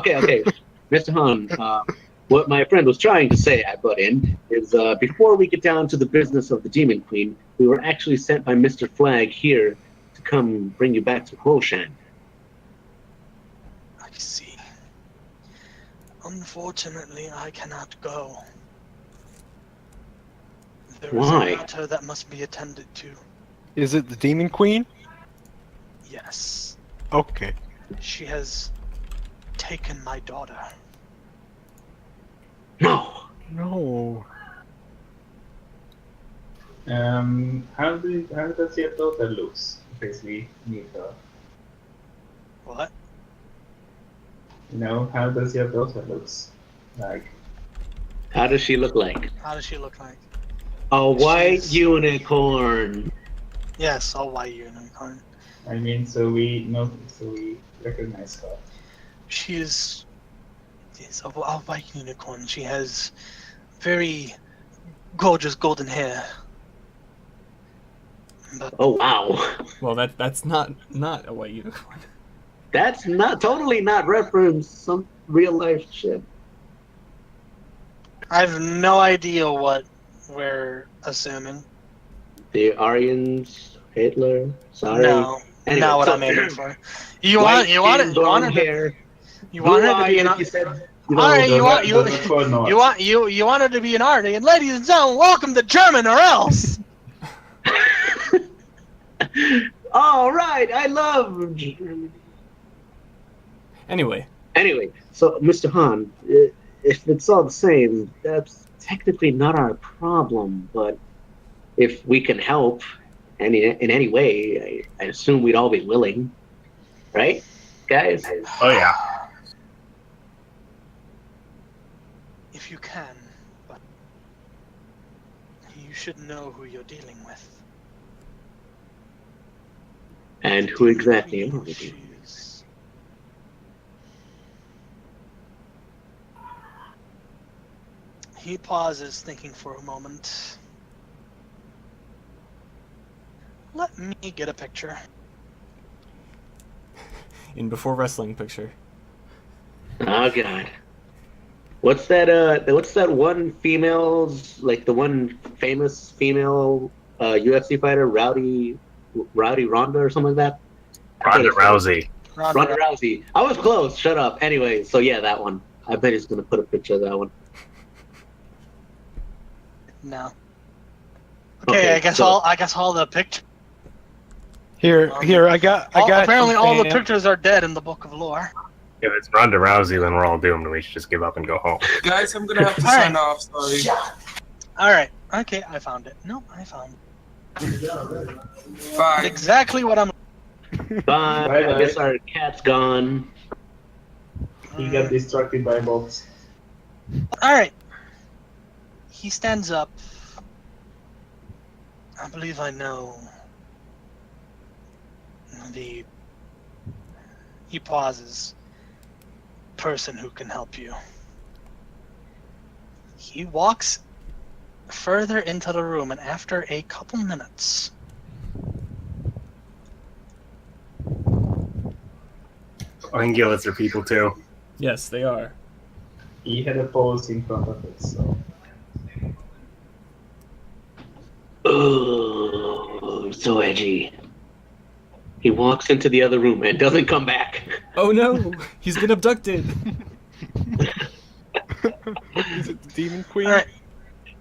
Okay. Mr. Han, what my friend was trying to say, I butt in, is before we get down to the business of the Demon Queen, we were actually sent by Mr. Flag here to come bring you back to Huoshan. I see. Unfortunately, I cannot go. There is Why? a matter that must be attended to. Is it the Demon Queen? Yes. Okay. She has taken my daughter. No. No. How does your daughter looks? Because we need her. What? How does your daughter looks? Like, How does she look like? How does she look like? A white She's- unicorn. Yes, a white unicorn. I mean, so we recognize her. She is a white unicorn. She has very gorgeous golden hair. But Oh wow. Well, that's not a white unicorn. That's totally not reference some real life shit. I have no idea what we're assuming. The Aryans, Hitler, sorry. No, Anyway, not what so- I'm aiming for. You want her blonde to hair. you want her to be an You said, you All right, you want you want her to be an arty, and ladies and gentlemen, welcome to German or else. All right, I love. Anyway, So Mr. Han, if it's all the same, that's technically not our problem. But if we can help in any way, I assume we'd all be willing, right, guys? Oh yeah. If you can, but you should know who you're dealing with. And who exactly are we? She's- He pauses, thinking for a moment. Let me get a picture. in before wrestling picture. Oh god. What's that one female's, like the one famous female UFC fighter, Rowdy Ronda or something like that? Ronda Rousey. Ronda Rousey. I was close. Shut up. Anyway, so yeah, that one. I bet he's gonna put a picture of that one. No. Okay, I guess all the pictures. Here, I got. Apparently, some all the fan- pictures are dead in the book of lore. If it's Ronda Rousey, then we're all doomed and we should just give up and go home. Guys, I'm gonna have to Alright. sign off. Sorry. All right. Okay, I found it. No, I found it. Bye. Exactly what I'm. Bye. Bye-bye. I guess our cat's gone. He got distracted by bots. All right. He stands up. I believe I know. He pauses. Person who can help you. He walks further into the room, and after a couple minutes, Ungulates are people too. Yes, they are. He had a pose in front of it, so. Oh, so edgy. He walks into the other room and doesn't come back. Oh no, he's been abducted. Is it the Demon Queen? all right,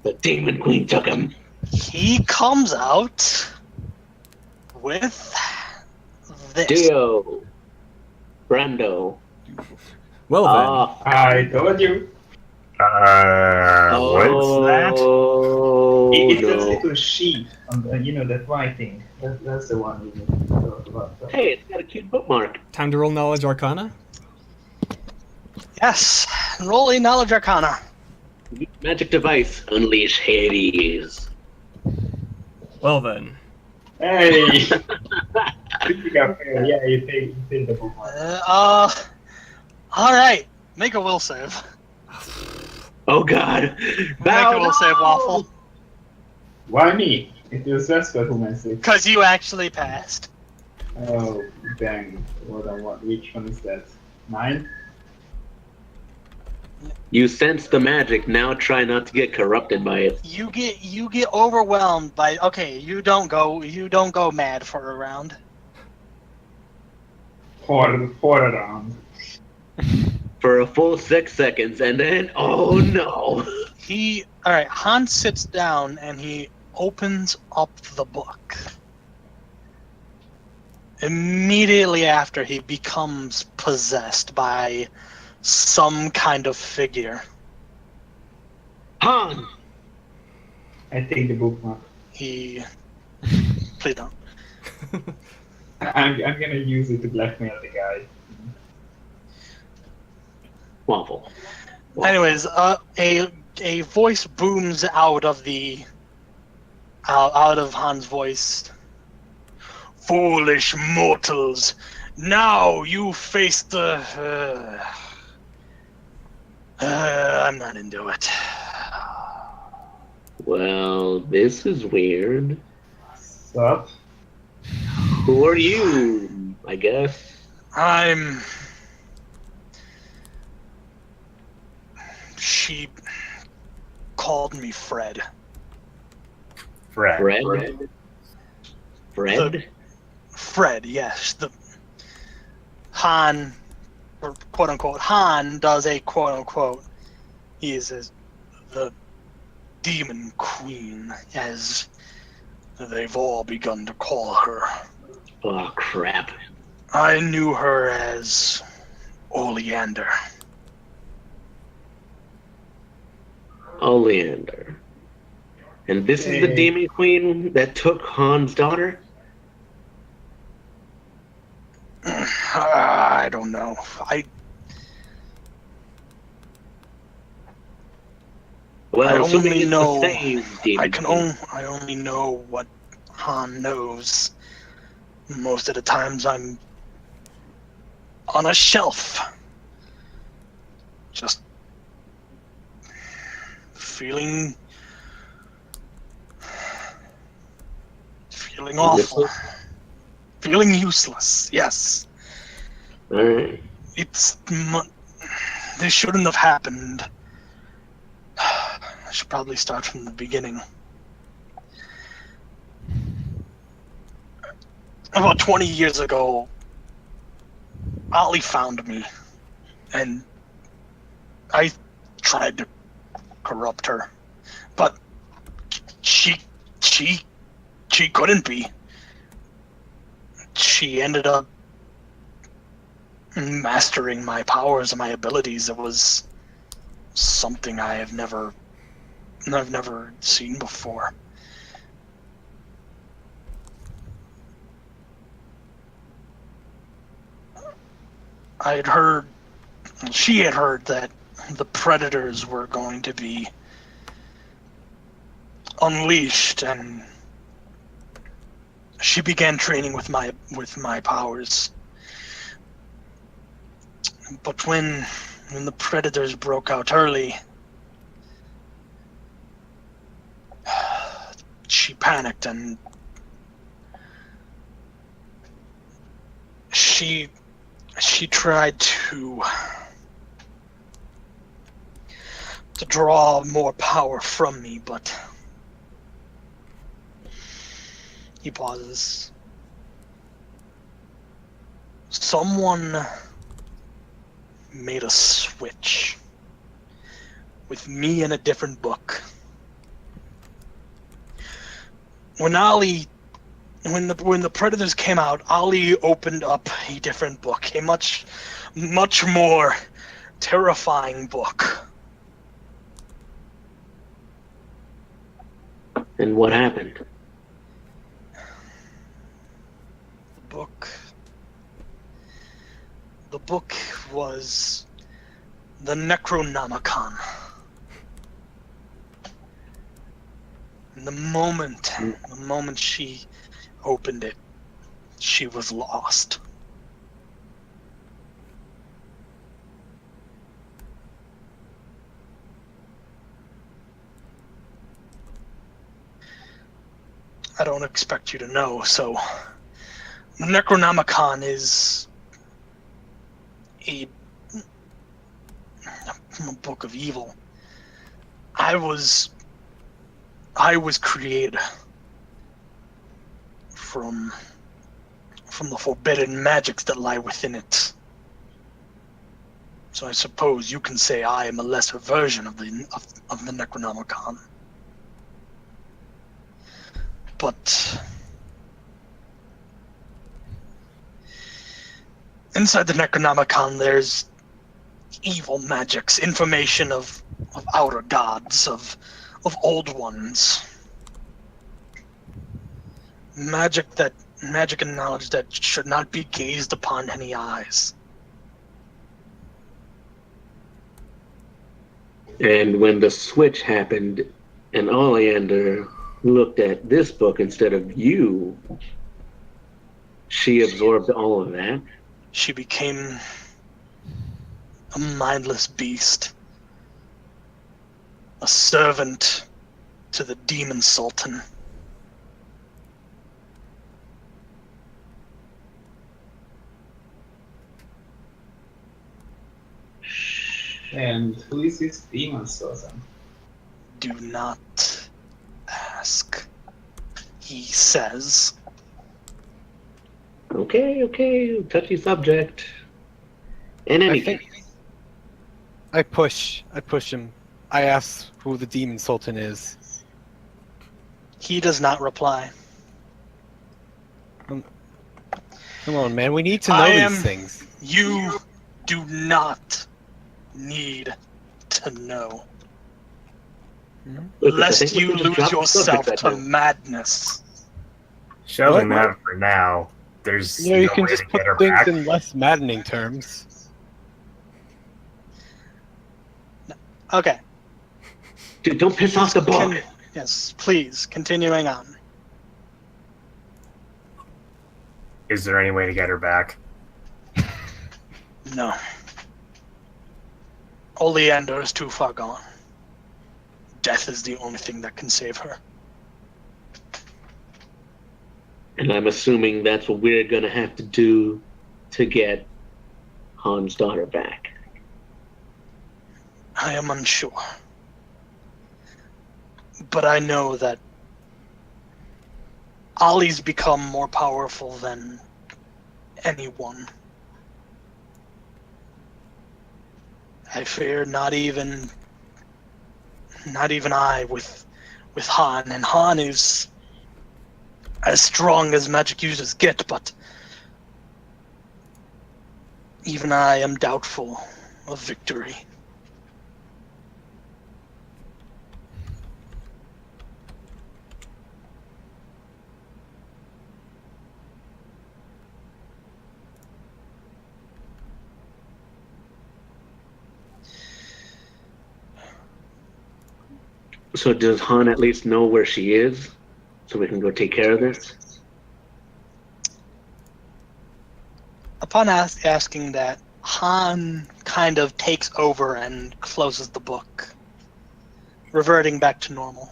The Demon Queen took him. he comes out with this. Dio. Brando. Well then, I told you. What's that? Oh, It's that no. little sheep on the, that white thing. That's the one we need to talk about. Hey, it's got a cute bookmark. time to roll knowledge arcana. Yes, roll a knowledge arcana. Magic device. Unleash Hades. Well then, Hey! Yeah, you take the bookmark. All right, make a will save. Oh god. Make a will save, Waffle, Why me? It was Vesper who messed it. because you actually passed. Oh, dang. Hold on, which one is that? 9? You sense the magic. Now try not to get corrupted by it. You get overwhelmed by. Okay, you don't go mad for a round. For a round. For a full 6 seconds, and then, oh no! All right. Hans sits down and he opens up the book. Immediately after, he becomes possessed by some kind of figure. Han! I take the bookmark. He. Please don't. I'm gonna use it to blackmail the guy. Waffle. Anyways, a voice booms out of Han's voice. Foolish mortals! Now you face the. I'm not into it. Well, this is weird. Sup? Who are you? I guess. She called me Fred. Fred. Fred? Fred? Fred, yes. The Han, or quote unquote, Han does a quote unquote. He is the Demon Queen, as they've all begun to call her. Oh, crap. I knew her as Oleander. Oleander. And this is the Demon Queen that took Han's daughter? I don't know. Well, I assuming only it's know. the same Demon Queen. I only know what Han knows. Most of the times I'm on a shelf, just feeling awful, Useless? feeling useless. Yes, Alright. this shouldn't have happened. I should probably start from the beginning. About 20 years ago, Ollie found me, and I tried to corrupt her, but she couldn't be. She ended up mastering my powers and my abilities. It was something I've never seen before. She had heard that the predators were going to be unleashed, and she began training with my powers. But when the predators broke out early, she panicked, and she tried to draw more power from me, but he pauses. Someone made a switch with me in a different book. When the predators came out, Ali opened up a different book, a much more terrifying book. And what happened? The book was the Necronomicon. And the moment she opened it, she was lost. I don't expect you to know, so the Necronomicon is from a book of evil. I was created from the forbidden magics that lie within it. So I suppose you can say I am a lesser version of the Necronomicon. But inside the Necronomicon, there's evil magics, information of outer gods, of old ones. Magic and knowledge that should not be gazed upon any eyes. And when the switch happened and Oleander looked at this book instead of you, she absorbed all of that. She became a mindless beast, a servant to the demon sultan. And who is this demon sultan? Do not ask, he says. Okay, touchy subject. In any I think case, I push him. I ask who the Demon Sultan is. He does not reply. Come on, man. We need to know these things. You do not need to know. look, I Lest think we you can just lose drop the yourself subject to right now. madness. Shelving What? that for now. There's You know, you no can way just to put get her things back. in less maddening terms. Okay. Dude, don't piss off the book. Yes, please, continuing on. Is there any way to get her back? No. Oleander is too far gone. Death is the only thing that can save her. And I'm assuming that's what we're gonna have to do to get Han's daughter back. I am unsure. But I know that Ollie's become more powerful than anyone. I fear not even I with Han, and Han is as strong as magic users get, but even I am doubtful of victory. So does Han at least know where she is? So we can go take care of this? Upon asking that, Han kind of takes over and closes the book, reverting back to normal.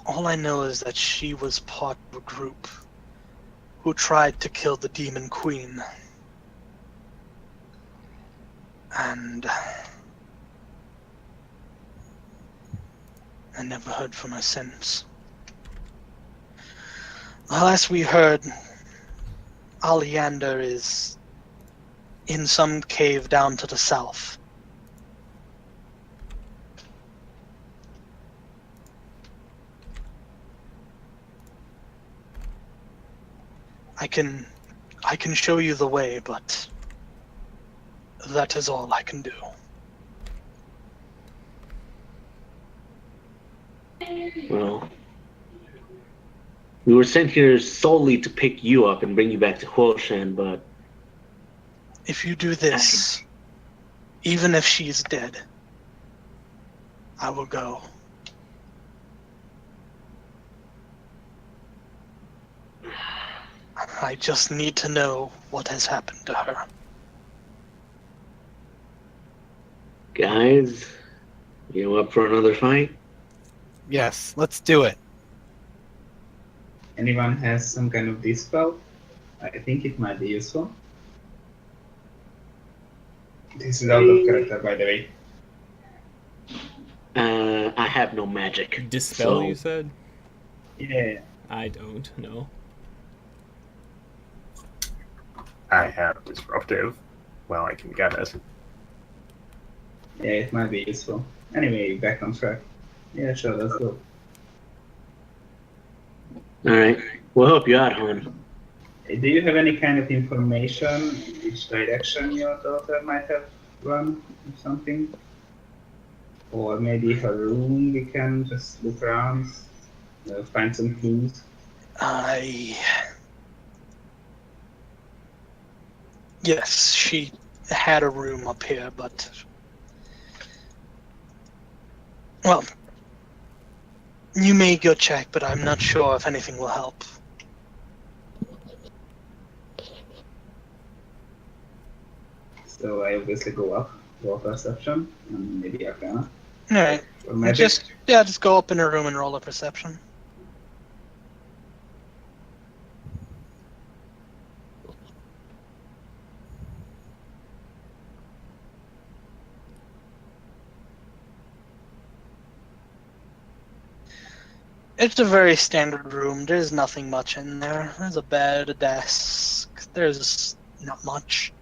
All I know is that she was part of a group who tried to kill the Demon Queen. And I never heard from her since. The last we heard, Oleander is in some cave down to the south. I can show you the way, but that is all I can do. Well, we were sent here solely to pick you up and bring you back to Huoshan, but If you do this, even if she's dead, I will go. I just need to know what has happened to her. guys, you up for another fight? Yes, let's do it. Anyone has some kind of dispel? I think it might be useful. This is out of character, by the way. I have no magic. Dispel, so you said? Yeah. I don't know. I have disruptive. Well, I can get it. Yeah, it might be useful. Anyway, back on track. Yeah, sure, let's go. All right, we'll help you out, hon. Do you have any kind of information in which direction your daughter might have run or something? Or maybe her room, we can just look around, find some clues. Yes, she had a room up here, but well, you may go check, but I'm not sure if anything will help. So I obviously go up, roll perception, and maybe Arcana. All right, Or magic. just go up in her room and roll a perception. It's a very standard room. There's nothing much in there. There's a bed, a desk. There's not much.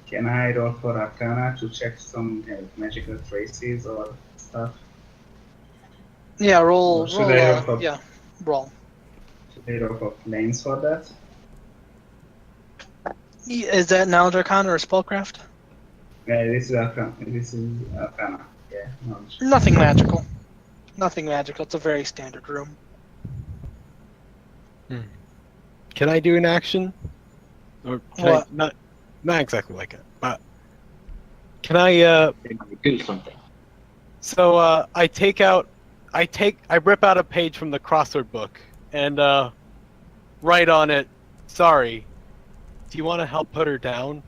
Can I roll for Arcana to check some magical traces or stuff? Yeah, roll. Should I roll for, Yeah, roll. should I roll for planes for that? Is that knowledge arcana or spellcraft? This is Arcana. This is Arcana. Yeah, knowledge. Nothing magical. Nothing magical. It's a very standard room. Can I do an action? Or can What? I, not exactly like it, but can I? Do something. So I rip out a page from the crossword book and write on it, "Sorry, do you want to help put her down?"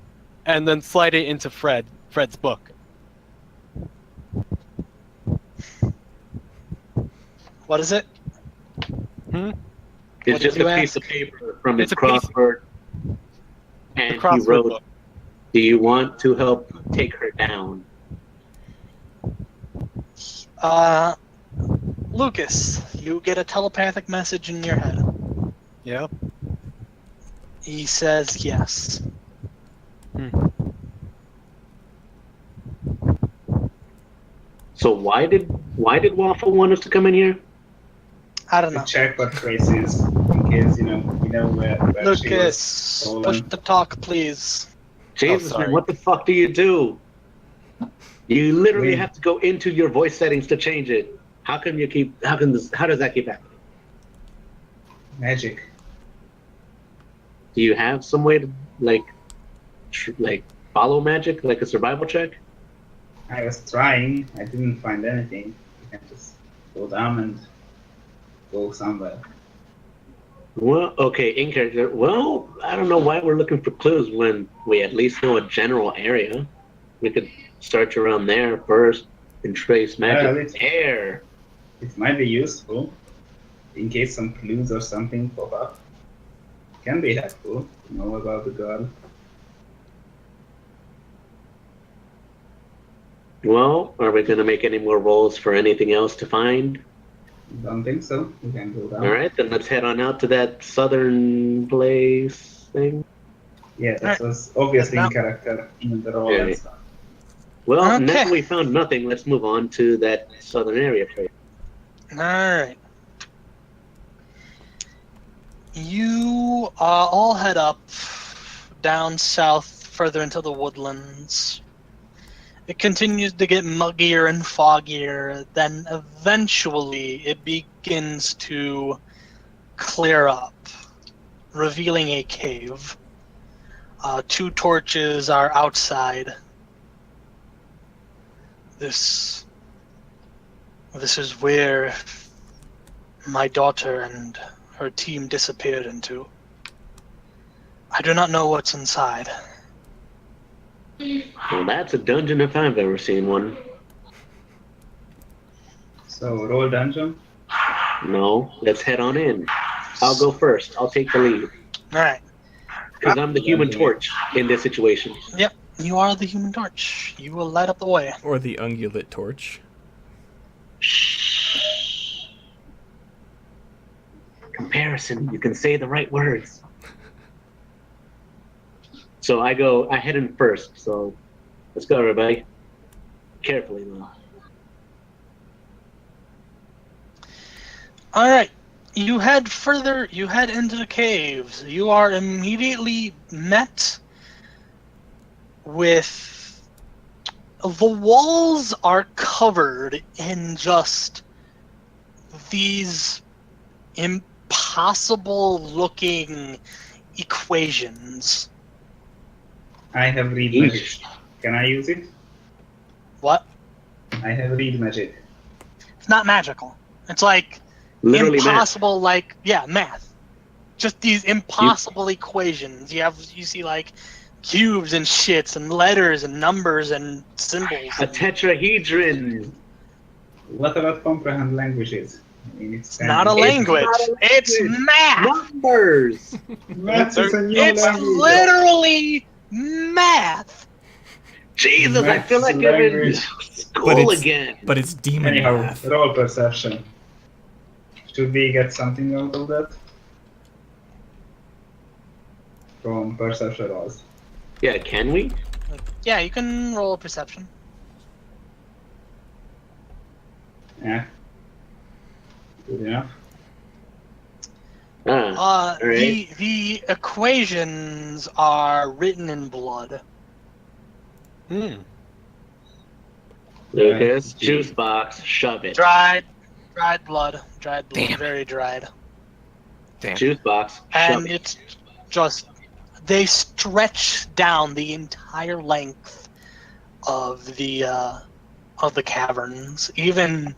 And then slide it into Fred's book. What is it? Hmm? It's What just did a you piece of paper from his It's a piece- crossword. The And he crossword wrote, book. "Do you want to help take her down?" Lucas, you get a telepathic message in your head. Yeah. He says yes. So why did Waffle want us to come in here? I don't To know. check what traces, in case we know where she was Lucas, stolen. push the talk, please. Jesus, sorry. man, what the fuck do you do? You literally Wait. have to go into your voice settings to change it. How does that keep happening? Magic. Do you have some way to like follow magic, like a survival check? I was trying. I didn't find anything. You can just go down and go somewhere. Well, okay, in character. Well, I don't know why we're looking for clues when we at least know a general area. We could search around there first and trace magic there. It might be useful in case some clues or something pop up. Can be helpful to know about the girl. Well, are we going to make any more rolls for anything else to find? Don't think so. We can go down. All right, then let's head on out to that southern place thing. Yeah, that Alright. was obviously Now- in character in the role Yeah. and stuff. Well, Okay. now we found nothing. Let's move on to that southern area place. Alright. You all head up down south further into the woodlands. It continues to get muggier and foggier, then eventually it begins to clear up, revealing a cave. 2 torches are outside. This is where my daughter and her team disappeared into. I do not know what's inside. Well, that's a dungeon if I've ever seen one. So roll dungeon. No, let's head on in. I'll go first. I'll take the lead. All right. Because I'm the human torch in this situation. Yep. You are the Human Torch. You will light up the way. Or the ungulate torch. Comparison. You can say the right words. So I head in first. So let's go, everybody. Carefully, though. All right. You head further. You head into the caves. You are immediately met with the walls are covered in just these impossible-looking equations. I have read magic. Can I use it? What? I have read magic. It's not magical. It's like Literally impossible, math. Just these impossible equations. You see like cubes and shits and letters and numbers and symbols. A tetrahedron. What about comprehend languages? I mean, It's not a language. It's math. Numbers. Math is a new It's language. literally math. Jesus, I feel like I'm in Language. school again. But it's demon Anyhow, math. roll perception. Should we get something out of that? From perception rolls. Yeah, can we? Yeah, you can roll a perception. Yeah. Good enough. Alright. The equations are written in blood. Lucas, juice box, shove it. Dried blood, Damn. very dried. Damn. Juice box, shove And it. it's just they stretch down the entire length of the caverns, even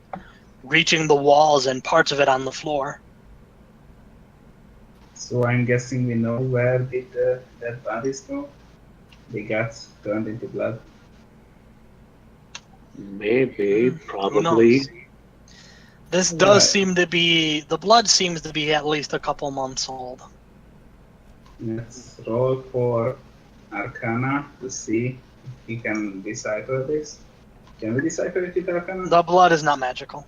reaching the walls and parts of it on the floor. So I'm guessing we know where did dead bodies go? They got turned into blood. Maybe, Who probably. knows? This does Right. seem to be the blood seems to be at least a couple months old. Let's roll for Arcana to see if we can decipher this. Can we decipher it with Arcana? The blood is not magical.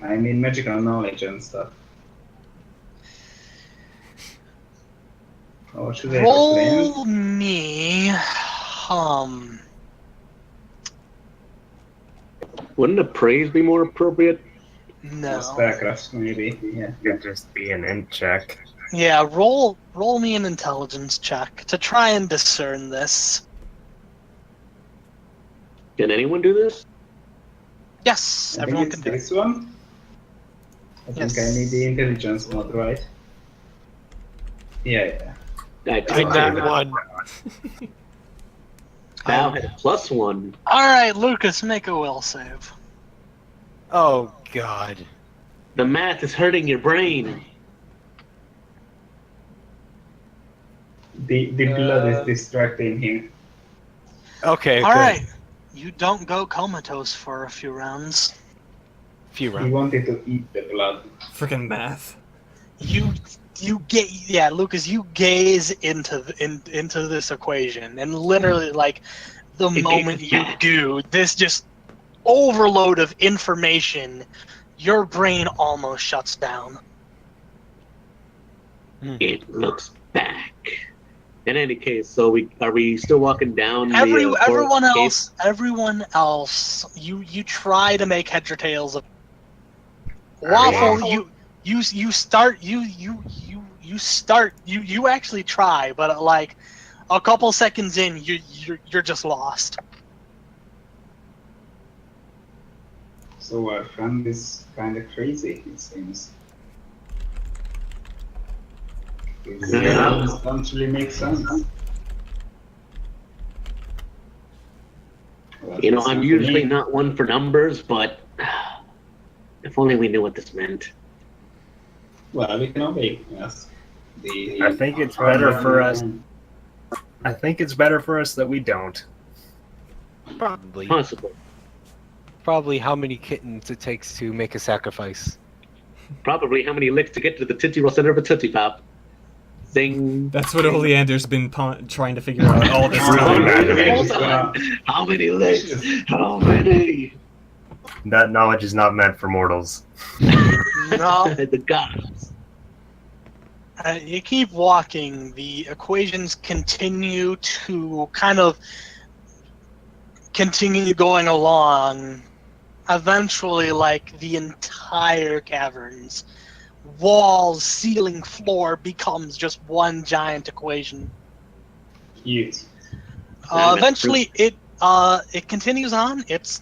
I mean magical knowledge and stuff. Or should I explain? Roll me, Wouldn't a praise be more appropriate? no. Spellcraft maybe. Yeah. Could just be an int check. Yeah, roll me an intelligence check to try and discern this. Can anyone do this? Yes, I everyone think can it's do it. this one. I think I Yes. need the intelligence mod, right? Yeah. I I got did. one. Val had a +1. Alright, Lucas, make a will save. Oh God. The math is hurting your brain. The blood is distracting him. Okay. Alright, you don't go comatose for a few rounds. Good. Few He rounds. wanted to eat the blood. Freaking math. Lucas, you gaze into this equation, and literally, like, the It moment gets you bad. do, this just overload of information, your brain almost shuts down. It looks back. In any case, so are we still walking down Everyone cave? else, you try to make heads or tails of Waffle. You actually try, but like a couple seconds in, you're just lost. So our friend is kind of crazy, it seems. His actions don't really make sense. Well, You know, it's I'm not usually me. not one for numbers, but if only we knew what this meant. Well, we can only ask. I think it's better for us. I think it's better for us that we don't. Probably. Possible. Probably how many kittens it takes to make a sacrifice. Probably how many licks to get to the Tootsie Roll center of a Tootsie Pop. Zing. That's what Oleander's been trying to figure out all this Really time. bad. Hold on. How many licks? How many? That knowledge is not meant for mortals. No. The gods. You keep walking, the equations continue to kind of continue going along. Eventually, like, the entire caverns, walls, ceiling, floor becomes just one giant equation. Cute. Eventually, it continues on. It's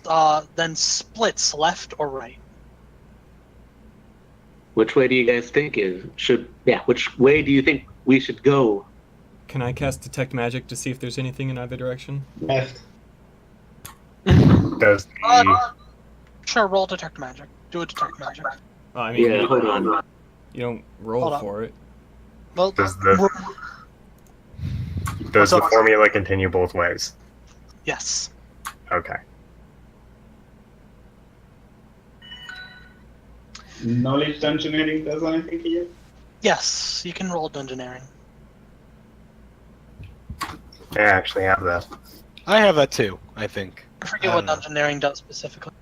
then splits left or right. Which way do you guys think which way do you think we should go? Can I cast Detect Magic to see if there's anything in either direction? Left. Does the Sure, roll detect magic. Do a detect magic. Oh, I mean, Yeah, hold on. you don't roll Hold on. for it. Well, does the formula continue both ways? yes. Okay. Knowledge dungeoneering does anything to you? Yes, you can roll dungeoneering. I actually have that. I have that too, I think. I forget what dungeoneering does specifically.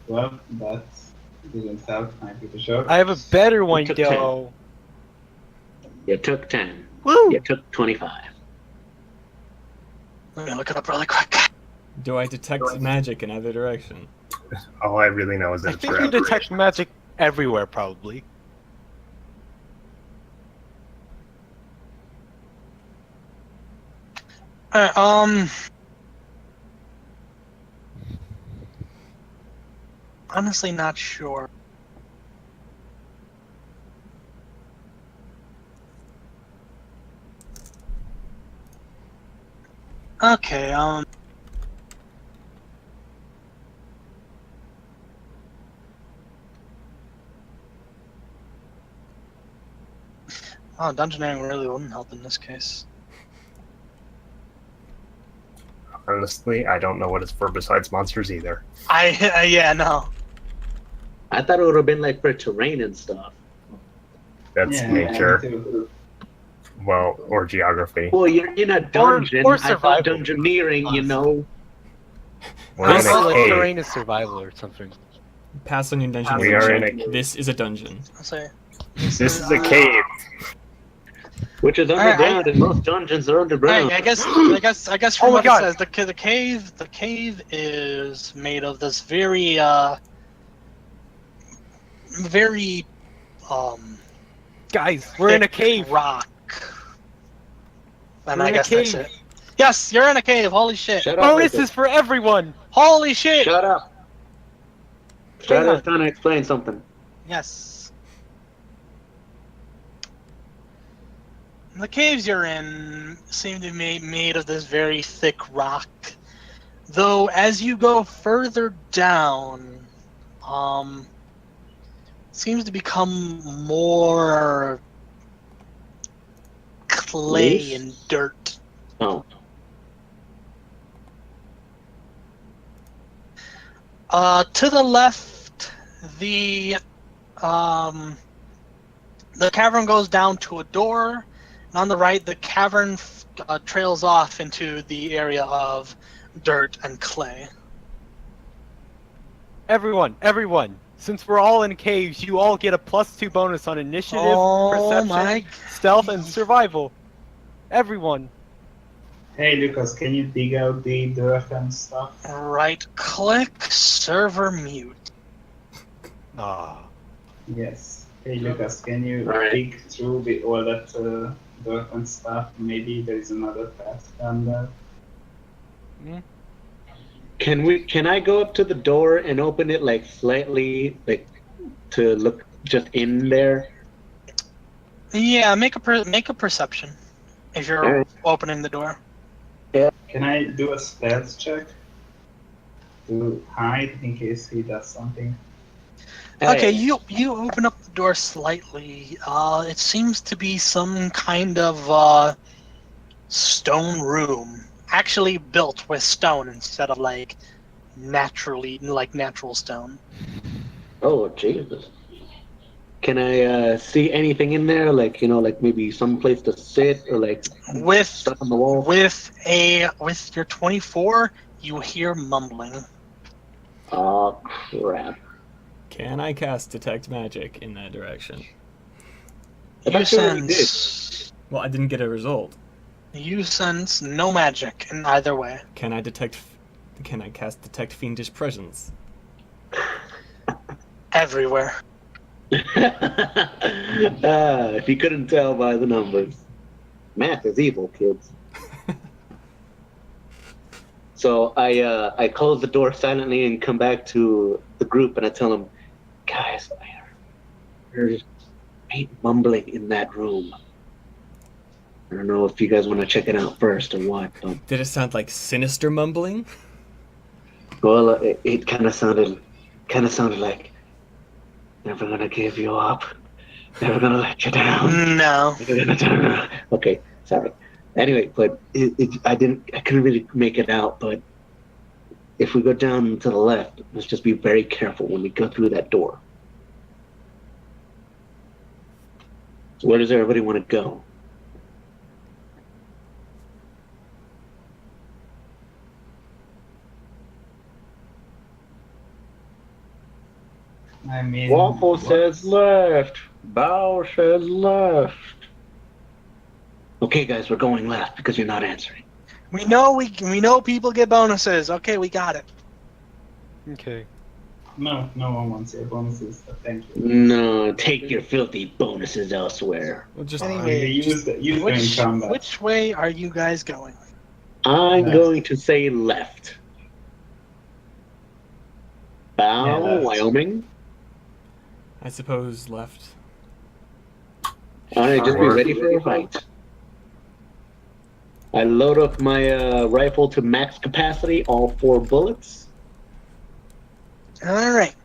Well, that didn't help, I'm pretty sure. I have a better one, took though. You took 10. Woo! You took 25. Let me look it up really quick. Do I detect magic in either direction? All I really know is that I it's think for you detect aberration. magic everywhere, probably. Alright, honestly not sure. Okay, oh, dungeoneering really wouldn't help in this case. Honestly, I don't know what it's for besides monsters either. Yeah, no. I thought it would have been like for terrain and stuff. That's Yeah, nature. me too. Well, or geography. Well, you're in a dungeon. or I thought survival. dungeoneering, you know. We're in Also, a like cave. terrain is survival or something. Pass on your dungeon. We are in check. This is a dungeon. I'll say. This is a cave. Which is underground, and most dungeons are underground. I guess from Oh my what God. it says, the cave is made of this very Guys, we're in a thick cave. rock. And We're I in a guess that's cave. it. Yes, you're in a cave. Holy shit! Shut up. Bonuses for everyone. Holy shit! Shut up. Hang on. Shut up, trying to explain something. Yes. The caves you're in seem to be made of this very thick rock. Though as you go further down, seems to become more clay Loose? and dirt. Oh. To the left, the cavern goes down to a door, and on the right, the cavern trails off into the area of dirt and clay. Everyone. Since we're all in caves, you all get a +2 bonus on initiative, perception, my! stealth, and survival. Everyone. Hey Lucas, can you dig out the dirt and stuff? Right-click, server mute. Ah. Yes. Hey Lucas, can you Right. dig through all that dirt and stuff? Maybe there is another path down there. Can I go up to the door and open it like slightly, like to look just in there? Yeah, make a perception if you're Alright. opening the door. Can I do a stealth check to hide in case he does something? Okay, Hey, you open up the door slightly. It seems to be some kind of stone room, actually built with stone instead of like natural stone. oh Jesus! Can I see anything in there? Like, like maybe some place to sit or like With stuff on the wall? with your 24, you hear mumbling. Oh, crap. Can I cast Detect Magic in that direction? I You thought you already did. sense Well, I didn't get a result. no magic in either way. Can I cast Detect Fiendish Presence? Everywhere. If you couldn't tell by the numbers. Math is evil, kids. So I close the door silently and come back to the group and I tell them, guys, I heard faint mumbling in that room. I don't know if you guys want to check it out first or what, but Did it sound like sinister mumbling? well, it kind of sounded like never gonna give you up, never gonna let you down. No. Okay, sorry. Anyway, but I couldn't really make it out. But if we go down to the left, let's just be very careful when we go through that door. So where does everybody want to go? I mean, Waffle what? says left. Bow says left. Okay, guys, we're going left because you're not answering. We know people get bonuses. Okay, we got it. Okay. No one wants your bonuses, but thank you. No, take your filthy bonuses elsewhere. Well, just Anyway, use them in combat. which way are you guys going? I'm Left. going to say left. Bow, Yeah, left. Wyoming. I suppose left. All right, just be ready for a fight. I load up my rifle to max capacity, all 4 bullets. All right.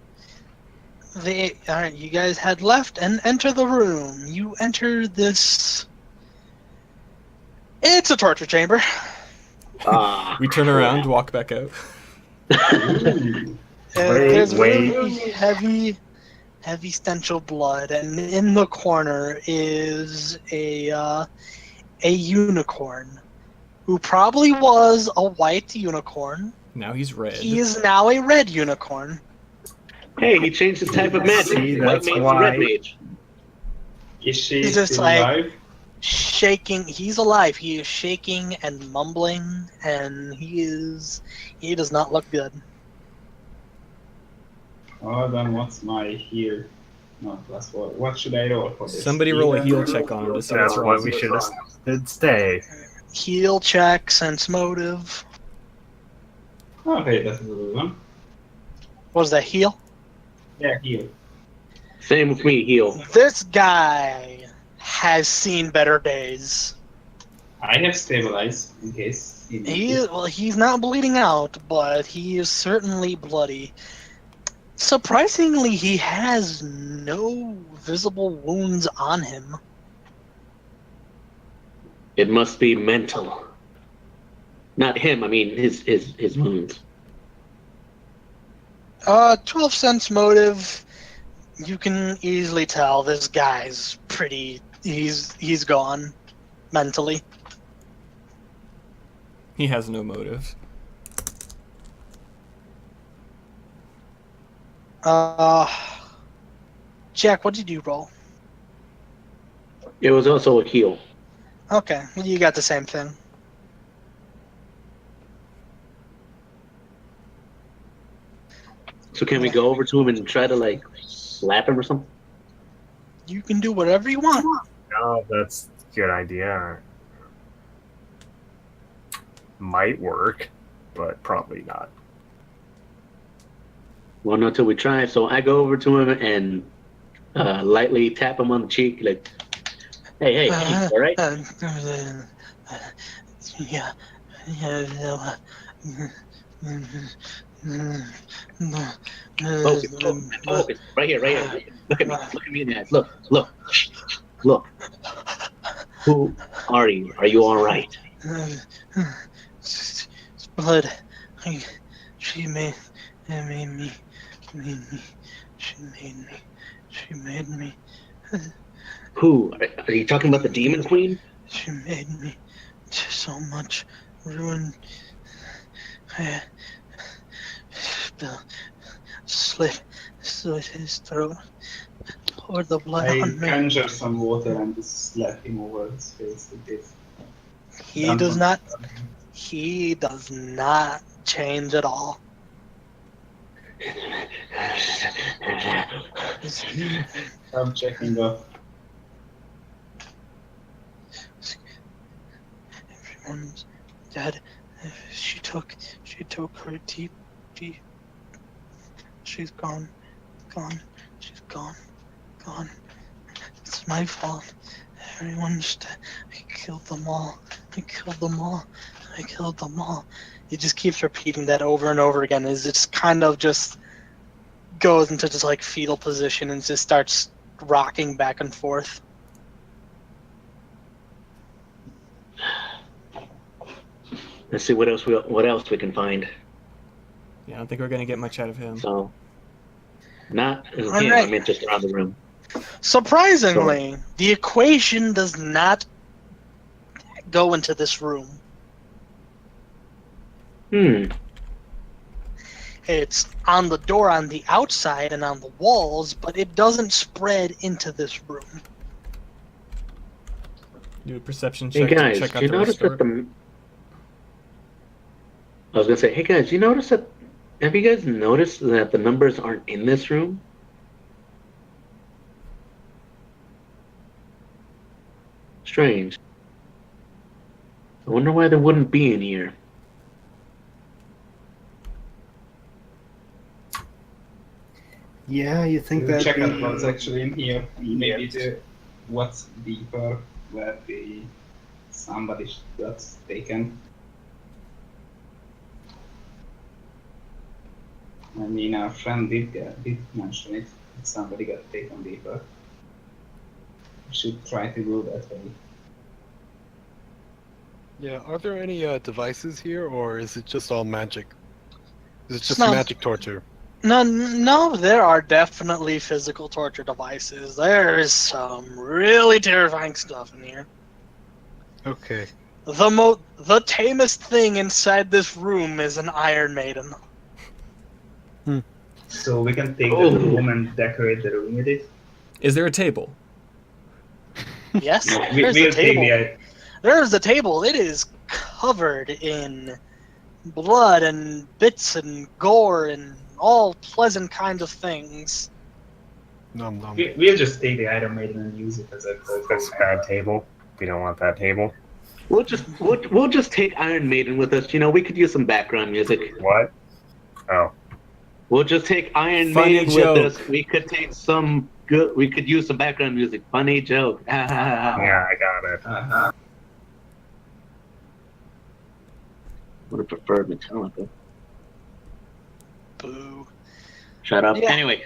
You guys head left and enter the room. You enter this. It's a torture chamber. We turn around, walk back out. Ooh. There's wait. really heavy stench of blood, and in the corner is a unicorn, who probably was a white unicorn. Now he's red. He is now a red unicorn. Hey, he changed the type of magic. See, White that's mage to why- red mage. Is she He's just still like- alive? Shaking, he's alive. He is shaking and mumbling, and he does not look good. Oh, then what's my heal? No, plus what? What should I roll for this? Somebody roll a heal check on him to see That's what's why wrong. we should have did stay. Heal check, sense motive. Okay, that's a good one. What was that, heal? Yeah, heal. Same with me, heal. This guy has seen better days. I have stabilized in case he needs it. He's not bleeding out, but he is certainly bloody. Surprisingly, he has no visible wounds on him. It must be mental. Not him, I mean his wounds. 12 sense motive. You can easily tell this guy's pretty. He's gone mentally. He has no motive. Jack, what did you roll? It was also a heal. Okay, you got the same thing. So can we go over to him and try to like slap him or something? You can do whatever you want. Oh, that's a good idea. Might work, but probably not. Well, not till we try. So I go over to him and lightly tap him on the cheek, like, hey, all right? Yeah. Focus. Right here. Look at me in the eyes. Look. Who are you? Are you all right? It's blood. She made me. She She made me. Who? Are you talking about the Demon Queen? She made me to so much ruin. I slit his throat, poured the blood I on me. conjure some water and just slap him over his face with this. He does not. He does not change at all. I'm checking off. Everyone's dead. She took her deep. She's gone. She's gone. It's my fault. Everyone's dead. I killed them all. He just keeps repeating that over and over again. As it just kind of just goes into just like fetal position and just starts rocking back and forth. Let's see what else we can find. Yeah, I don't think we're gonna get much out of him. So, not him. Alright. I meant just around the room. Surprisingly, the equation does not go into this room. It's on the door on the outside and on the walls, but it doesn't spread into this room. Do a perception Hey check guys, to check out do you the notice restore. that the? I was gonna say, hey guys, you notice that? Have you guys noticed that the numbers aren't in this room? Strange. I wonder why they wouldn't be in here. Yeah, you think We'll that check out what's actually in here. Maybe Yeah. what's deeper where somebody got taken. I mean, our friend did mention it. Somebody got taken deeper. We should try to go that way. Yeah, are there any devices here, or is it just all magic? Is it just No. magic torture? No, there are definitely physical torture devices. There is some really terrifying stuff in here. Okay. The tamest thing inside this room is an Iron Maiden. So we can take Oh. the room and decorate the room with it. Is there a table? Yes, We, there's we'll the take table. the There's the table. It is covered in blood and bits and gore and all pleasant kinds of things. Nom nom. we'll just take the Iron Maiden and use it as a that's a bad table. We don't want that table. We'll just take Iron Maiden with us. You know, we could use some background music. What? Oh. We'll just take Iron Funny Maiden joke. with us. We could take some good. We could use some background music. Funny joke. Yeah, I got it. Would have preferred Metallica. Boo. Shut up. Yeah. Anyway,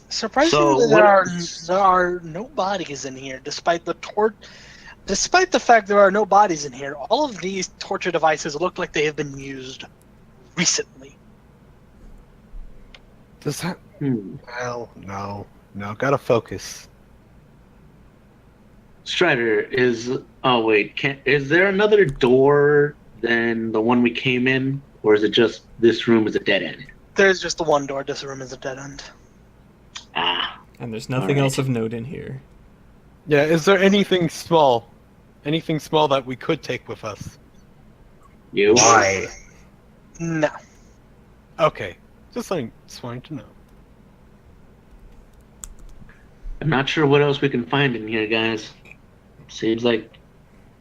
Surprisingly, So, there what- are no bodies in here, despite the fact there are no bodies in here. All of these torture devices look like they have been used recently. Does that? hmm. Well, no. Gotta focus. Strider is. Oh wait, is there another door than the one we came in, or is it just this room is a dead end? There's just the one door. This room is a dead end. Ah, And there's nothing Alright. else of note in here. Yeah, is there anything small? Anything small that we could take with us? you. Why? No. Okay. Just wanting to know. I'm not sure what else we can find in here, guys. Seems like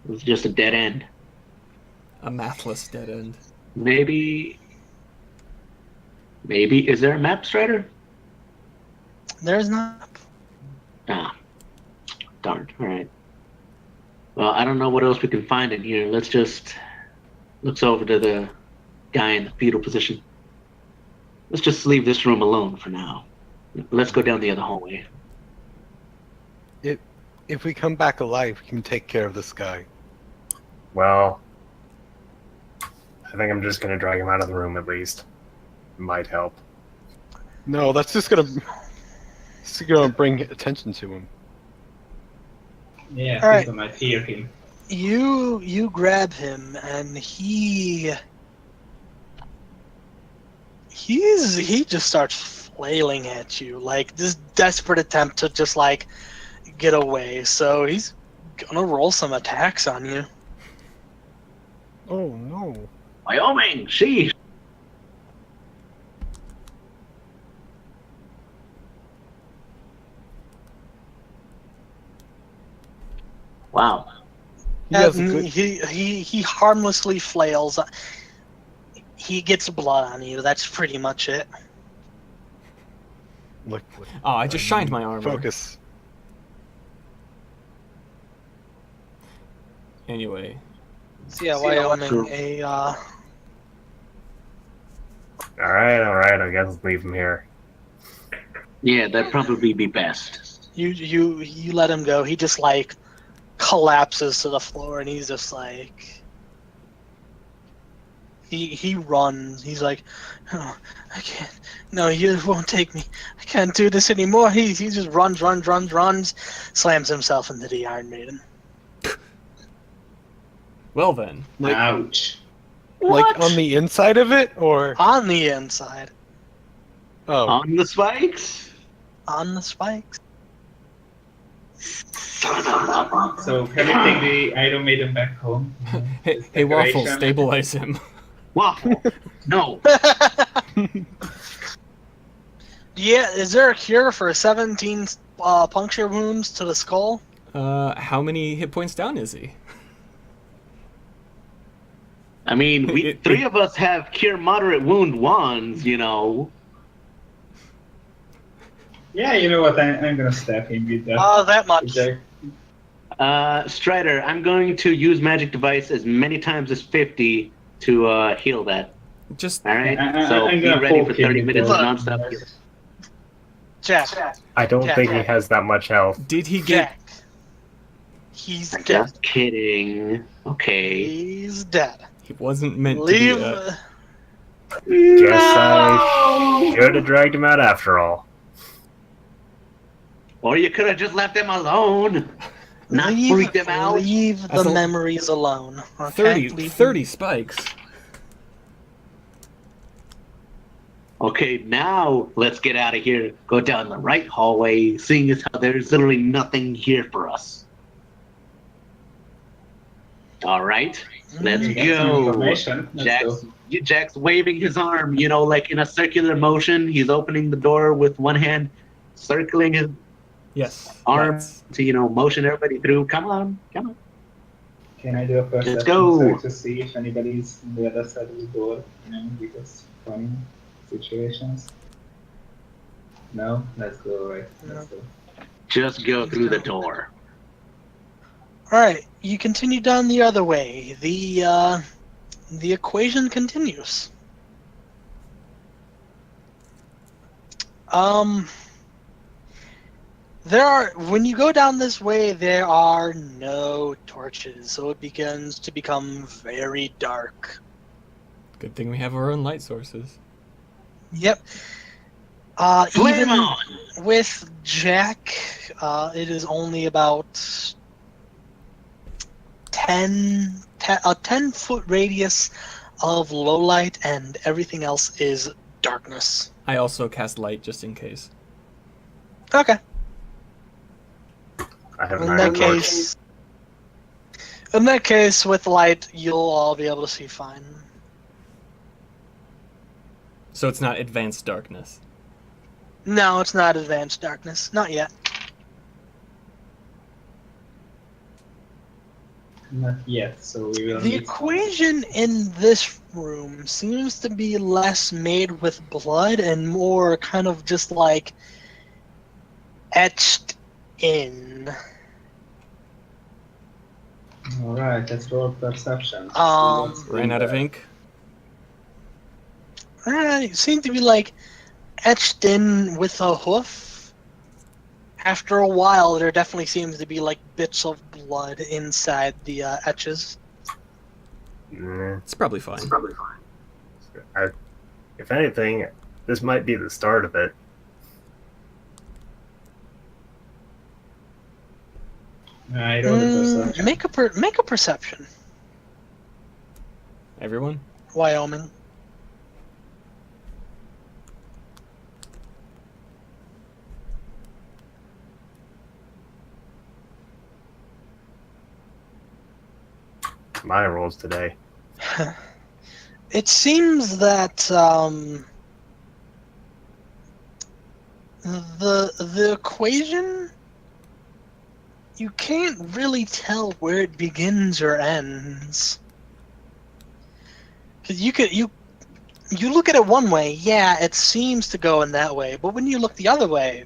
it's just a dead end. A mathless dead end. Maybe. Is there a map, Strider? There's not. Ah, darn. All right. Well, I don't know what else we can find in here. Let's just looks over to the guy in the fetal position. Let's just leave this room alone for now. Let's go down the other hallway. If we come back alive, we can take care of this guy. Well, I think I'm just gonna drag him out of the room at least. Might help. No, that's just gonna. It's gonna bring attention to him. Yeah, All right. people might hear him. You grab him, and he just starts flailing at you, like this desperate attempt to just like get away. So he's gonna roll some attacks on you. Oh no. Wyoming, sheesh. Wow. He has a And good. he harmlessly flails. He gets blood on you. That's pretty much it. Liquid. Oh, I just shined my armor. Focus. Anyway, So yeah, Wyoming, a All right. I guess leave him here. Yeah, that'd probably be best. you let him go. He just like collapses to the floor, and he's just like he runs. He's like, oh, I can't. No, you won't take me. I can't do this anymore. He just runs, slams himself into the Iron Maiden. well then. Like, Ouch. like on the inside of it, or On the inside, oh, On the spikes? on the spikes. Son of a... So can we take the Iron Maiden back home? Hey, Waffle, Decoration. stabilize him. Waffle. No. Yeah, is there a cure for 17 puncture wounds to the skull? How many hit points down is he? I mean, three of us have cure moderate wound wands, you know. Yeah, you know what? I'm gonna stab him with that. That much. with that. Strider, I'm going to use magic device as many times as 50 to heal that. Just All right? I'm be gonna ready poke for him 30 with minutes that. of nonstop healing. Jack. I don't think he has that much health. did he get? Jack. He's dead. Just kidding. Okay. He's dead. He wasn't meant Leave. to be. Guess I should have dragged him out after all. Or you could have just left them alone. Not freak them out. Leave As the a- memories alone. Okay? 30, Leave 30 spikes. Okay, now let's get out of here. Go down the right hallway, seeing as how there's literally nothing here for us. All right, let's We got some go. information. Let's go. Jack's waving his arm, you know, like in a circular motion. He's opening the door with one hand, circling his Yes. arm let's- to, you know, motion everybody through. Come on, come on. Can I do a perception Let's go. check to see if anybody's on the other side of the door? You know, because funny situations. No, let's go. Right, let's go. Just go through the door. All right, you continue down the other way. The equation continues. When you go down this way, there are no torches, so it begins to become very dark. Good thing we have our own light sources. Yep. Flame Even on! with Jack, it is only about a 10-foot radius of low light, and everything else is darkness. I also cast light just in case. Okay. I have In an that iron torch. case, with light, you'll all be able to see fine. So it's not advanced darkness. No, it's not advanced darkness. Not yet. Not yet, so we will The need equation in this room seems to be less made with blood and more kind of just like etched in. Alright, let's roll perception. Ran out of ink. It seemed to be like etched in with a hoof. After a while, there definitely seems to be like bits of blood inside the etches. Nah. It's probably fine. If anything, this might be the start of it. I rolled a perception. Make a perception, Everyone? Wyoming. My rolls today. It seems that the equation, you can't really tell where it begins or ends. 'Cause you look at it one way, yeah, it seems to go in that way, but when you look the other way,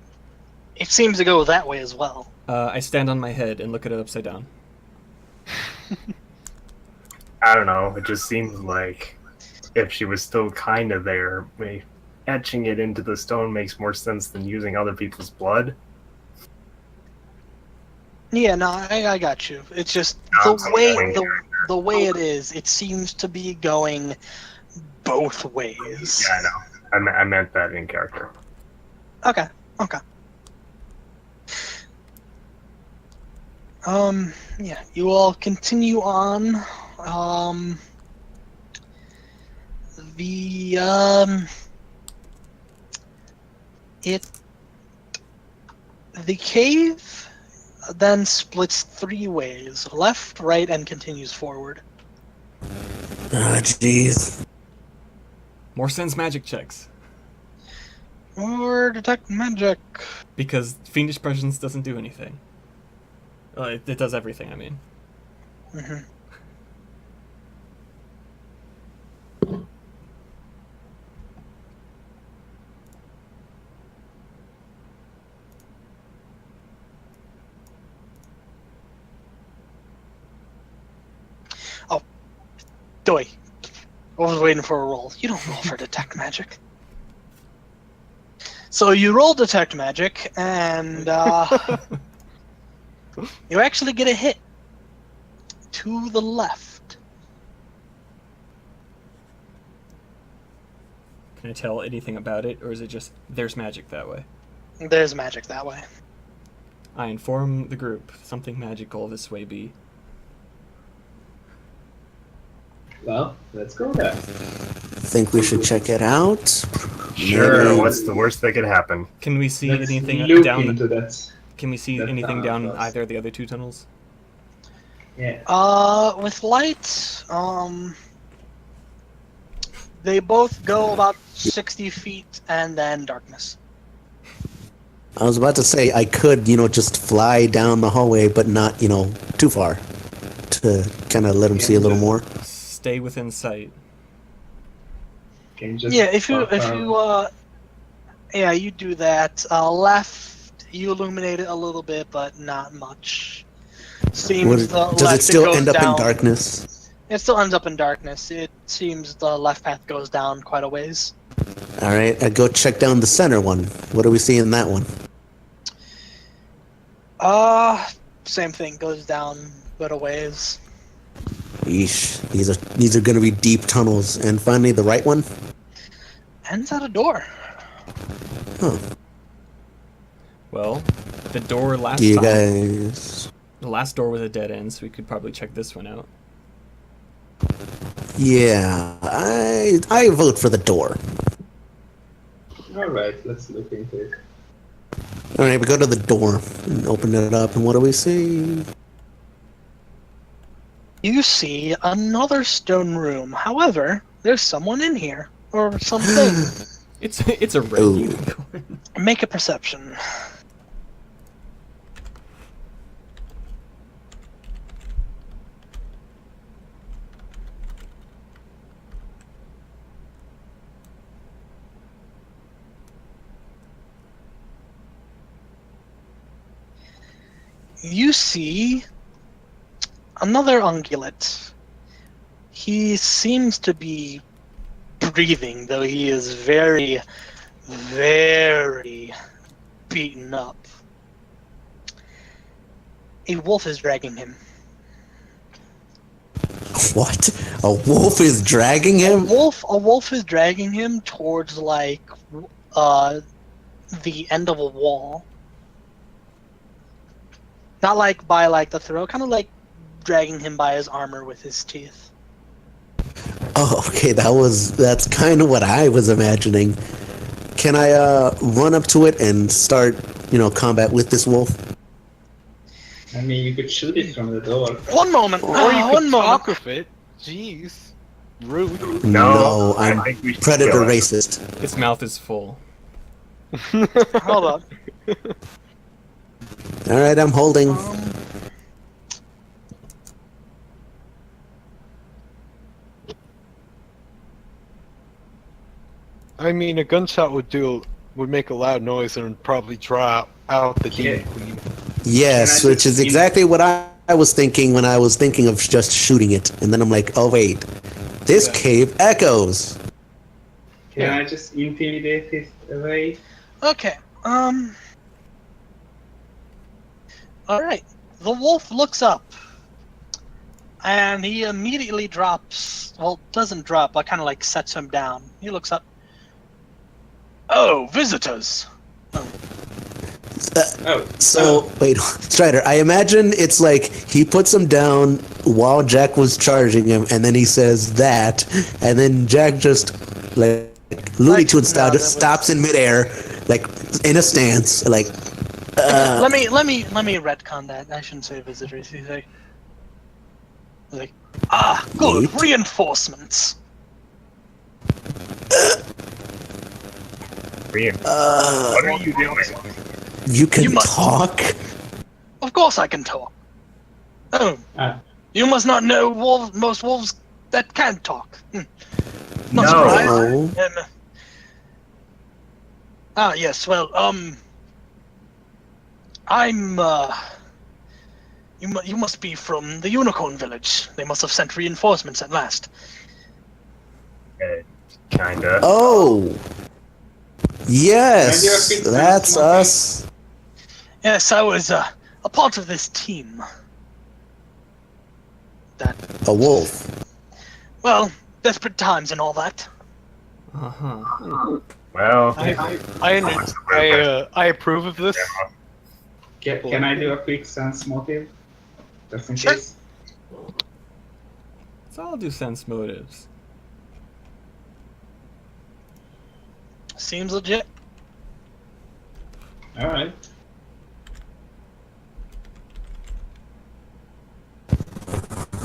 it seems to go that way as well. I stand on my head and look at it upside down. I don't know. It just seems like if she was still kind of there, etching it into the stone makes more sense than using other people's blood. Yeah, no, I got you. It's just No, the way it is. It seems to be going both ways. Yeah, I know. I meant that in character. Okay. Yeah, you all continue on. The cave then splits 3 ways, left, right, and continues forward. Ah, jeez. More sense magic checks. Or detect magic. Because Fiendish Presence doesn't do anything. It does everything, I mean. Mm-hmm. Oh, Doi. I was waiting for a roll. You don't roll for detect magic. So you roll detect magic, and you actually get a hit to the left. Can I tell anything about it, or is it just there's magic that way? There's magic that way. I inform the group, something magical this way be. Well, let's go there. Think we should check it out? Sure. Maybe. What's the worst that could happen? Can we see Let's anything look down? into that. Can we see that anything tunnel down first. either of the other 2 tunnels? Yeah. With light, they both go about 60 feet, and then darkness. I was about to say I could, just fly down the hallway, but not, too far, to kind of let them see a little more. Stay within sight. Can you just Yeah, if you pop you do that. Left, you illuminate it a little bit, but not much. Seems the Does left it still goes end up down. in darkness? It still ends up in darkness. It seems the left path goes down quite a ways. All right, I go check down the center one. What do we see in that one? Same thing, goes down quite a ways. Yeesh, these are gonna be deep tunnels. And finally, the right one. Ends at a door. Huh? Well, the door last Do you time. guys? The last door was a dead end, so we could probably check this one out. Yeah, I vote for the door. Alright, let's look into it. All right, we go to the door and open it up, and what do we see? You see another stone room. However, there's someone in here. Or something. It's a red Ooh. unicorn. Make a perception. You see another ungulate. He seems to be breathing, though he is very, very beaten up. A wolf is dragging him. What? A wolf is dragging A him? wolf is dragging him towards the end of a wall. Not like by like the throat, kind of like dragging him by his armor with his teeth. Oh, okay, that's kind of what I was imagining. Can I run up to it and start, combat with this wolf? I mean, you could shoot it from the door. One moment. Or you One could moment. talk with it. Jeez. Rude. No, I I'm think we should predator kill it. racist. Its mouth is full. Hold up. All right, I'm holding. I mean, a gunshot would make a loud noise and probably draw out the demon queen. Yes, Can I which is just- exactly what I was thinking when I was thinking of just shooting it. And then I'm like, oh wait, this Yeah. cave echoes. Can I just intimidate it away? Okay. All right. The wolf looks up, and he immediately drops. Well, doesn't drop, but kind of like sets him down. He looks up. Oh, visitors. Oh, So, wait, Strider, I imagine it's like he puts him down while Jack was charging him, and then he says that, and then Jack just, like, Looney Tunes style, no, just that was- stops in midair, like, in a stance, like, Let me retcon that. I shouldn't say visitors. He's like, good Neat. reinforcements. Brian, what are you doing? you can You must- talk? Of course I can talk. Oh, Ah. you must not know most wolves that can talk. Not No. surprised. Oh. Yes, well, I'm, you must be from the Unicorn Village. They must have sent reinforcements at last. Kinda. Oh! Yes, Maybe I could that's smoke us. Yes, I was, a part of this team. That, A wolf. well, desperate times and all that. Uh-huh. Well, I approve of this. Can I do a quick sense motive? Just in Sure. case? So I'll do sense motives. Seems legit. Alright.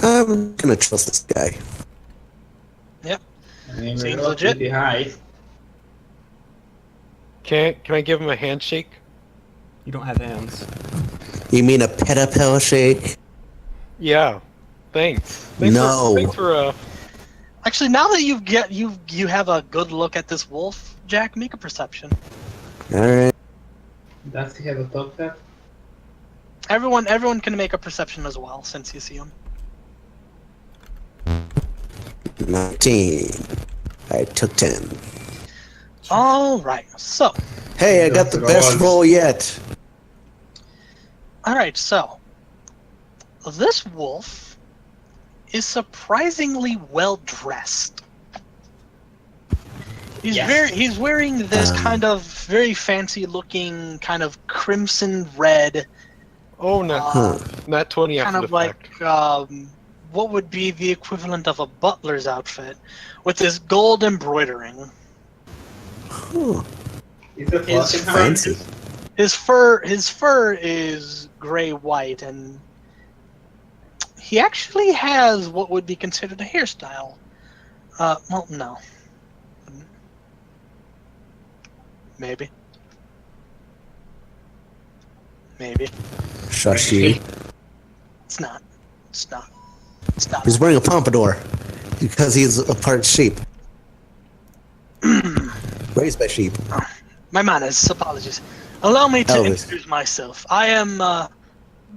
I'm gonna trust this guy. I mean, Seems we're legit. pretty high. Can I give him a handshake? You don't have hands. You mean a pedipel shake? Yeah. Thanks. No. Thanks for Actually, now that you have a good look at this wolf, Jack, make a perception. Alright. Does he have a top hat? Everyone can make a perception as well, since you see him. 19. I took 10. All right. So, Hey, I got the best roll yet. all right. So, this wolf is surprisingly well dressed. Yes. He's wearing this kind of very fancy looking kind of crimson red, oh no, Huh. not 20 kind after of the fact. like what would be the equivalent of a butler's outfit, with this gold embroidering. Huh. Is it His Huoshan? Fancy. His fur is gray white, and he actually has what would be considered a hairstyle. Well, no. Maybe. Shush you. It's not. It's not. It's not. He's wearing a pompadour because he's a part sheep. Raised by sheep. My manners. Apologies. Allow me to Elvis. introduce myself. I am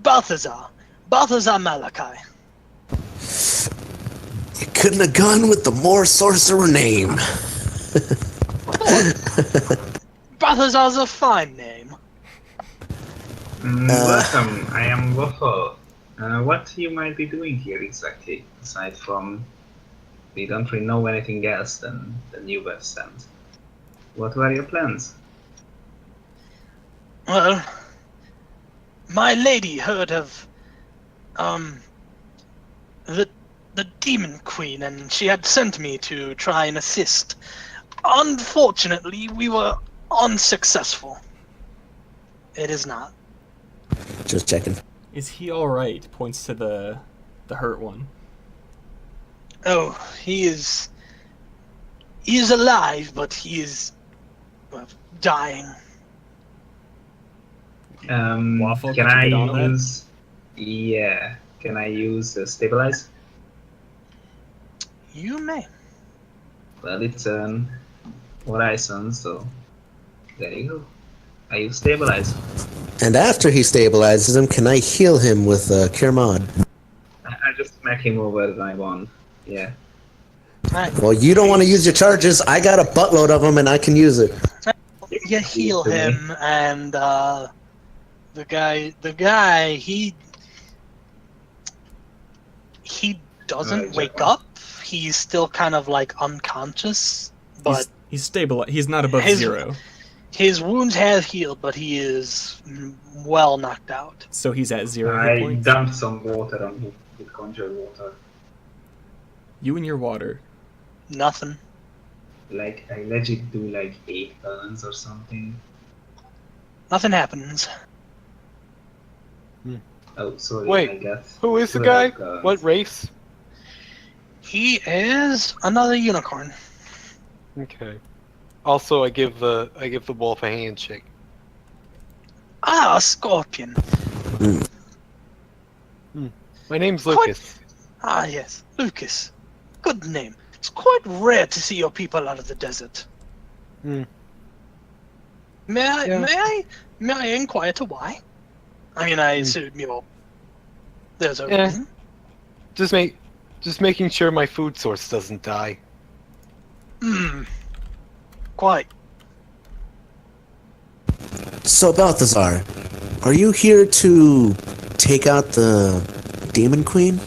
Balthazar. Balthazar Malachi. You couldn't have gone with the more sorcerer name. Balthazar's a fine name. Welcome, I am Waffle. What you might be doing here exactly, aside from we don't really know anything else than the new web sent. What were your plans? Well, my lady heard of the Demon Queen, and she had sent me to try and assist. Unfortunately, we were unsuccessful. It is not. Just checking. Is he all right? Points to the hurt one. Oh, he is alive, but he is dying. Waffle, Can could you I get on that? use? Yeah. Can I use stabilize? You may. Well, it's an horizon, so there you go. I use stabilize. And after he stabilizes him, can I heal him with Cure Mod? I just smack him over my wand. Yeah. Right. Well, you don't want to use your charges. I got a buttload of them, and I can use it. You heal him, and the guy, he doesn't Alright, wake Jack. up. He's still kind of like unconscious, but He's stabilized. He's not above his- 0, his wounds have healed, but he is well knocked out. so he's at 0 hit I points. dumped some water on him with conjure water. You and your water. Nothing. Like I legit do like 8 burns or something. Nothing happens. Oh, sorry. Wait, I got Who is the 12 guy? burns. What race? He is another unicorn. Okay. Also, I give the wolf a handshake. Ah, a scorpion. My name's Quite- Lucas. Ah, yes, Lucas. Good name. It's quite rare to see your people out of the desert. Hmm. May I, Yeah. may I inquire to why? I mean, I assume there's a Yeah. reason. Just making sure my food source doesn't die. Quite. So, Balthazar, are you here to take out the Demon Queen?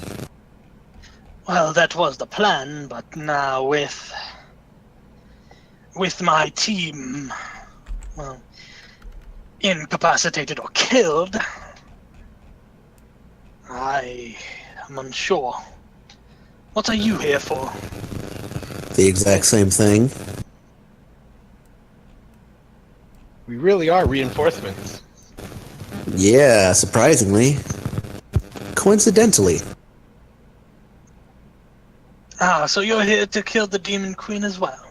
Well, that was the plan, but now with my team, well, incapacitated or killed, I am unsure. What are you here for? The exact same thing. We really are reinforcements. Yeah, surprisingly. Coincidentally. Ah, so you're here to kill the Demon Queen as well?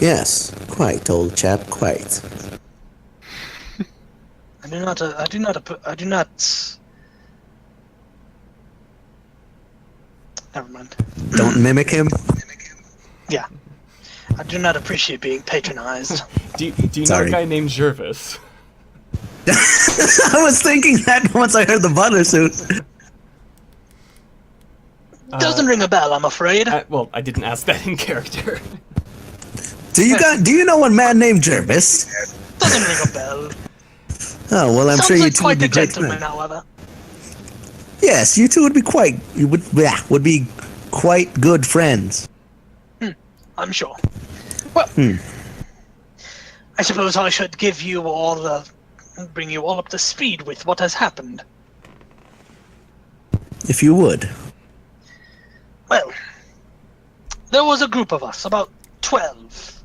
Yes, quite, old chap, quite. I do not. Never mind. Don't mimic him. Yeah. I do not appreciate being patronized. Do you know Sorry. a guy named Jervis? I was thinking that once I heard the butler suit. Doesn't ring a bell, I'm afraid. Well, I didn't ask that in character. Do you know one man named Jervis? Doesn't ring a bell. Oh well, I'm Sounds sure you like two quite would a be great gentleman, friends. however. Yes, you two would be would be quite good friends. I'm sure. Well, I suppose I should bring you all up to speed with what has happened. If you would. Well, there was a group of us, about 12.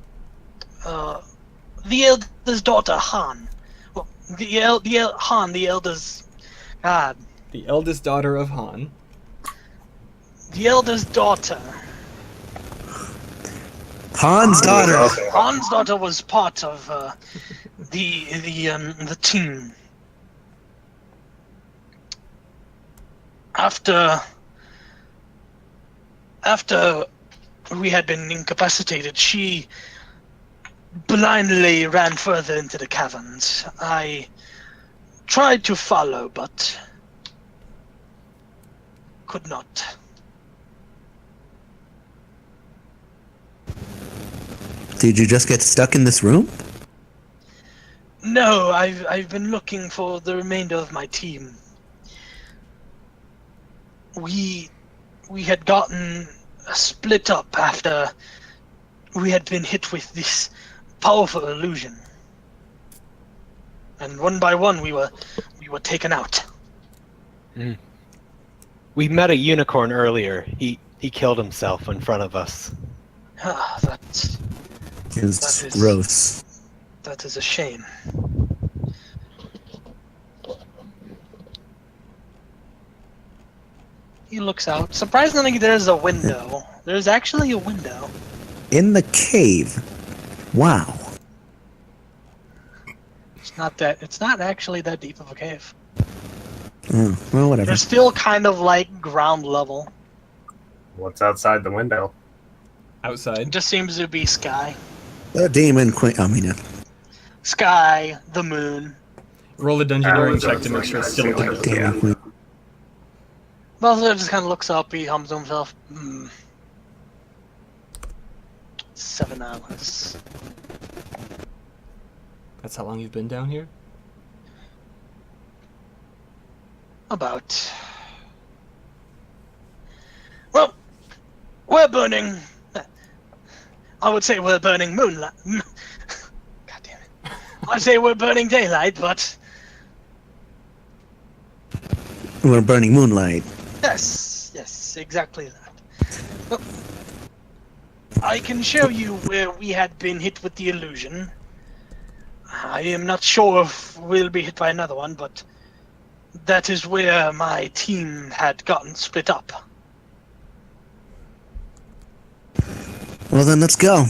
The elder's daughter, Han. Well, Han, the elder's... God. The eldest daughter of Han. The elder's daughter. Han's daughter. Han's daughter was part of the team. After we had been incapacitated, she blindly ran further into the caverns. I tried to follow, but could not. Did you just get stuck in this room? No, I've been looking for the remainder of my team. We had gotten split up after we had been hit with this powerful illusion. and one by one we were taken out. We met a unicorn earlier. He killed himself in front of us. Ah, It's That is- gross. that is a shame. He looks out. Surprisingly, there's a window. There's actually a window. In the cave. Wow. It's not actually that deep of a cave. Oh, well, whatever. They're still kind of like ground level. What's outside the window? It Outside. just seems to be sky. The demon queen. I mean, Sky, the moon. Roll a dungeoneering check to make sure it's still a window. demon queen. Balthazar just kind of looks up, he hums to himself. 7 hours. That's how long you've been down here? About. Well, we're burning. I would say we're burning moonlight. God damn it. I'd say we're burning daylight, but We're burning moonlight. yes, exactly that. Well, I can show you where we had been hit with the illusion. I am not sure if we'll be hit by another one, but that is where my team had gotten split up. Well, then let's go.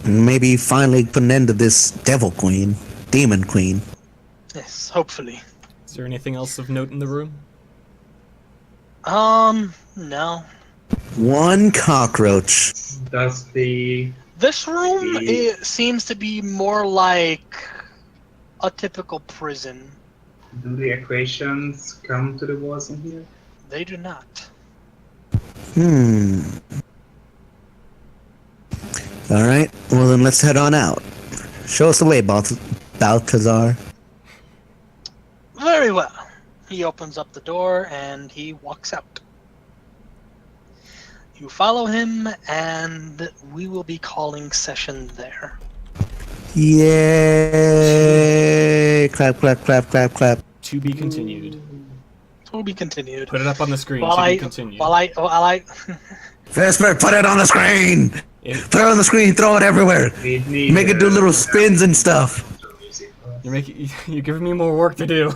And maybe finally put an end to this devil queen, demon queen. Yes, hopefully. Is there anything else of note in the room? No. One cockroach. Does the This room The- it seems to be more like a typical prison. do the equations come to the walls in here? They do not. All right. Well, then let's head on out. Show us the way, Balthazar. Very well. He opens up the door and he walks out. You follow him, and we will be calling session there. Yay! Clap, clap, clap, clap, clap. To be continued. To be continued. Put it up on the screen. While to I, be continued. while I, Vesper, put it on the screen! If Put it on the screen, throw it everywhere. We need, Make it do little spins and stuff. you're giving me more work to do.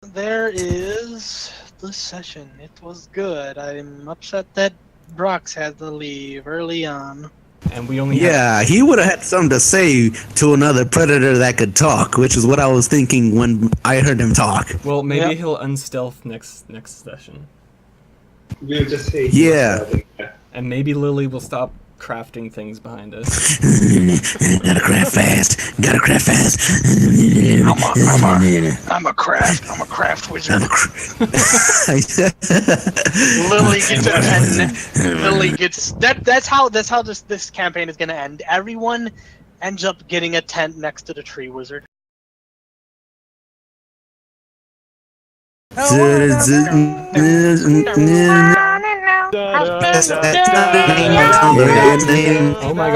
there is the session. It was good. I'm upset that Brox had to leave early on. And we only Yeah, he would have had something to say to another predator that could talk, which is what I was thinking when I heard him talk. have... Well, maybe Yep. he'll unstealth next session. We'll just say Yeah. And maybe Lily will stop crafting things behind us. Gotta craft fast. Gotta craft fast. I'm a craft wizard. I'm Lily gets a 10. Lily gets that's how this campaign is gonna end. Everyone ends up getting a tent next to the tree wizard. Oh my god.